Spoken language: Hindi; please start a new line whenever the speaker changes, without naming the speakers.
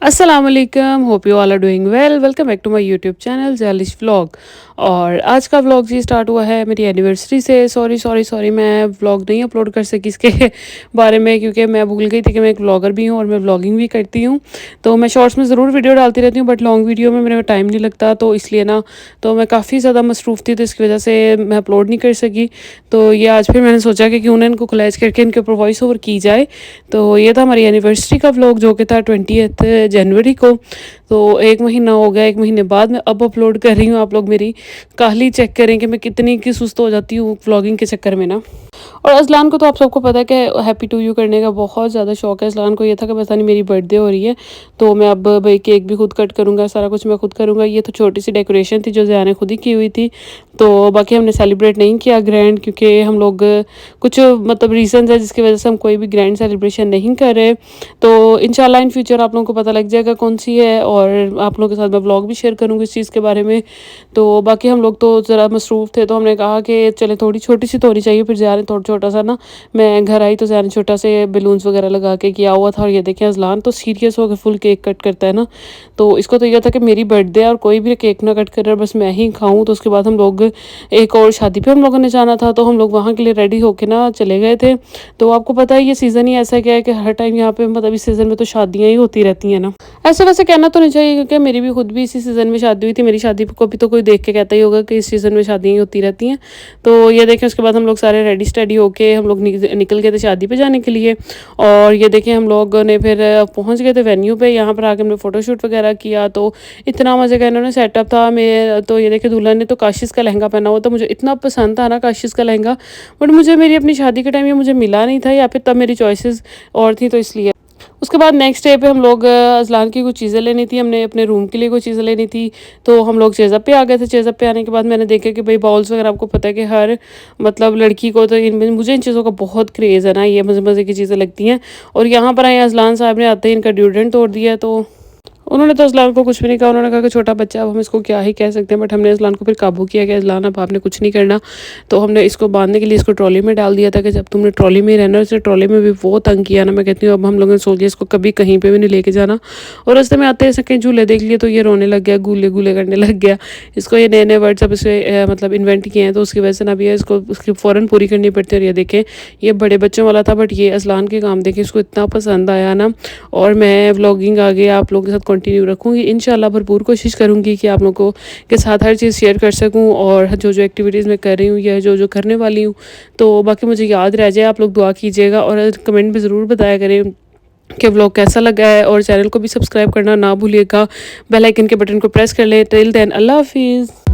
अस्सलाम वालेकुम, hope you all are doing well. Welcome back to my YouTube channel Jailish vlog. और आज का व्लॉग जी स्टार्ट हुआ है मेरी एनिवर्सरी से। सॉरी मैं व्लॉग नहीं अपलोड कर सकी इसके बारे में, क्योंकि मैं भूल गई थी कि मैं एक व्लॉगर भी हूँ और मैं व्लॉगिंग भी करती हूँ। तो मैं शॉर्ट्स में ज़रूर वीडियो डालती रहती हूँ, बट लॉन्ग वीडियो में मेरा टाइम नहीं लगता, तो इसलिए ना तो मैं काफ़ी ज़्यादा मसरूफ़ थी, तो इसकी वजह से मैं अपलोड नहीं कर सकी। तो ये आज फिर मैंने सोचा कि क्यों ना इनको कोलैज करके इनके ऊपर वॉइस ओवर की जाए। तो ये था हमारी एनिवर्सरी का व्लॉग, जो कि था 20th जनवरी को। तो 1 महीना हो गया, 1 महीने बाद मैं अब अपलोड कर रही हूँ। आप लोग मेरी काहली चेक करें कि मैं कितनी की सुस्त हो जाती हूँ व्लॉगिंग के चक्कर में ना। और अज़लान को तो आप सबको पता है कि हैप्पी टू यू करने का बहुत ज़्यादा शौक है। अज़लान को ये था कि पता नहीं मेरी बर्थडे हो रही है, तो मैं अब भाई केक भी खुद कट करूँगा, सारा कुछ मैं खुद करूँगा। ये तो छोटी सी डेकोरेशन थी जो ज़िया ने खुद ही की हुई थी। तो बाकी हमने सेलिब्रेट नहीं किया ग्रैंड, क्योंकि हम लोग कुछ मतलब रीज़न्स है जिसकी वजह से हम कोई भी ग्रैंड सेलिब्रेशन नहीं कर रहे। तो इंशाल्लाह इन फ्यूचर आप लोगों को पता लग जाएगा कौन सी है, और आप लोगों के साथ मैं व्लॉग भी शेयर करूँगी इस चीज़ के बारे में। तो बाकी हम लोग तो ज़रा मसरूफ़ थे, तो हमने कहा कि चले थोड़ी छोटी सी तो होनी चाहिए। फिर ज़िया ने थोड़ा छोटा सा ना, मैं घर आई तो ज़िया ने छोटा से बलून्स वगैरह लगा के किया हुआ था। और ये देखें अज़लान तो सीरियस होकर फुल केक कट करता है ना। तो इसको तो यह था कि मेरी बर्थडे और कोई भी केक ना कट कर रहा है, बस मैं ही खाऊं। तो उसके बाद हम लोग एक और शादी पे हम लोगों ने जाना था, तो हम लोग वहाँ के लिए रेडी होके ना चले गए थे। तो आपको पता है ये सीज़न ही ऐसा क्या है कि हर टाइम यहाँ पे मतलब इस सीज़न में तो शादियाँ ही होती रहती हैं ना। ऐसे वैसे कहना तो नहीं चाहिए, क्योंकि मेरी भी खुद भी इसी सीज़न में शादी हुई थी। मेरी शादी को भी तो कोई देख के कहता ही होगा कि इस सीज़न में शादियाँ ही होती रहती हैं। तो ये देखें उसके बाद हम लोग सारे रेडी स्टेडी होके हम लोग निकल गए थे शादी पे जाने के लिए। और ये देखें हम लोगों ने फिर पहुंच गए थे वेन्यू पे। यहाँ पर आके हमने फ़ोटोशूट वगैरह किया, तो इतना मज़े का इन्होंने सेटअप था। मैं तो ये देखे दुल्हन ने तो काशिश का लहंगा पहना हुआ था। मुझे इतना पसंद था ना काशिश का लहंगा, बट मुझे मेरी अपनी शादी के टाइम ये मुझे मिला नहीं था, या फिर तब मेरी चॉइसेस और थी, तो इसलिए। उसके बाद नेक्स्ट डे पे हम लोग अज़लान की कुछ चीज़ें लेनी थी, हमने अपने रूम के लिए कुछ चीज़ें लेनी थी। तो हम लोग चेज़अप पे आ गए थे। चेज़अप पे आने के बाद मैंने देखा कि भाई बाउल्स वगैरह, आपको पता है कि हर मतलब लड़की को तो इनमें मुझे इन चीज़ों का बहुत क्रेज़ है ना, ये मज़े मज़े की चीज़ें लगती हैं। और यहाँ पर आए अज़लान साहब ने आते ही इनका ड्यूडेंट तोड़ दिया। तो उन्होंने तो अज़लान को कुछ भी नहीं कहा। उन्होंने कहा कि छोटा बच्चा, अब हम इसको क्या ही कह सकते हैं। बट हमने अज़लान को फिर काबू किया कि अज़लान अब आपने कुछ नहीं करना। तो हमने इसको बांधने के लिए इसको ट्रॉली में डाल दिया था कि जब तुमने ट्रॉली में ही रहना। उसने ट्रॉली में भी वो तंग किया ना, मैं कहती हूँ अब हम लोगों ने सोच लिया इसको कभी कहीं पर भी नहीं लेके जाना। और रास्ते में आते ऐसे कहीं झूले देख लिए तो ये रोने लग गया, गूले गूले करने लग गया। इसको ये नए नए वर्ड्स अब इसे मतलब इन्वेंट किए हैं, तो उसकी वजह से ना भी इसको उसकी फ़ौरन पूरी करनी पड़ती है। और ये देखें ये बड़े बच्चों वाला था, बट ये अज़लान के काम देखें इसको इतना पसंद आया ना। और मैं व्लॉगिंग आगे आप लोगों के साथ कंटिन्यू रखूँगी इंशाल्लाह। भरपूर कोशिश करूँगी कि आप लोगों के साथ हर चीज़ शेयर कर सकूँ, और जो जो एक्टिविटीज़ मैं कर रही हूँ या जो जो करने वाली हूँ, तो बाकी मुझे याद रह जाए। आप लोग दुआ कीजिएगा और कमेंट में ज़रूर बताया करें कि व्लॉग कैसा लगा है। और चैनल को भी सब्सक्राइब करना ना भूलिएगा, बेल आइकन के बटन को प्रेस कर लें। टिल देन अल्लाह हाफिज़।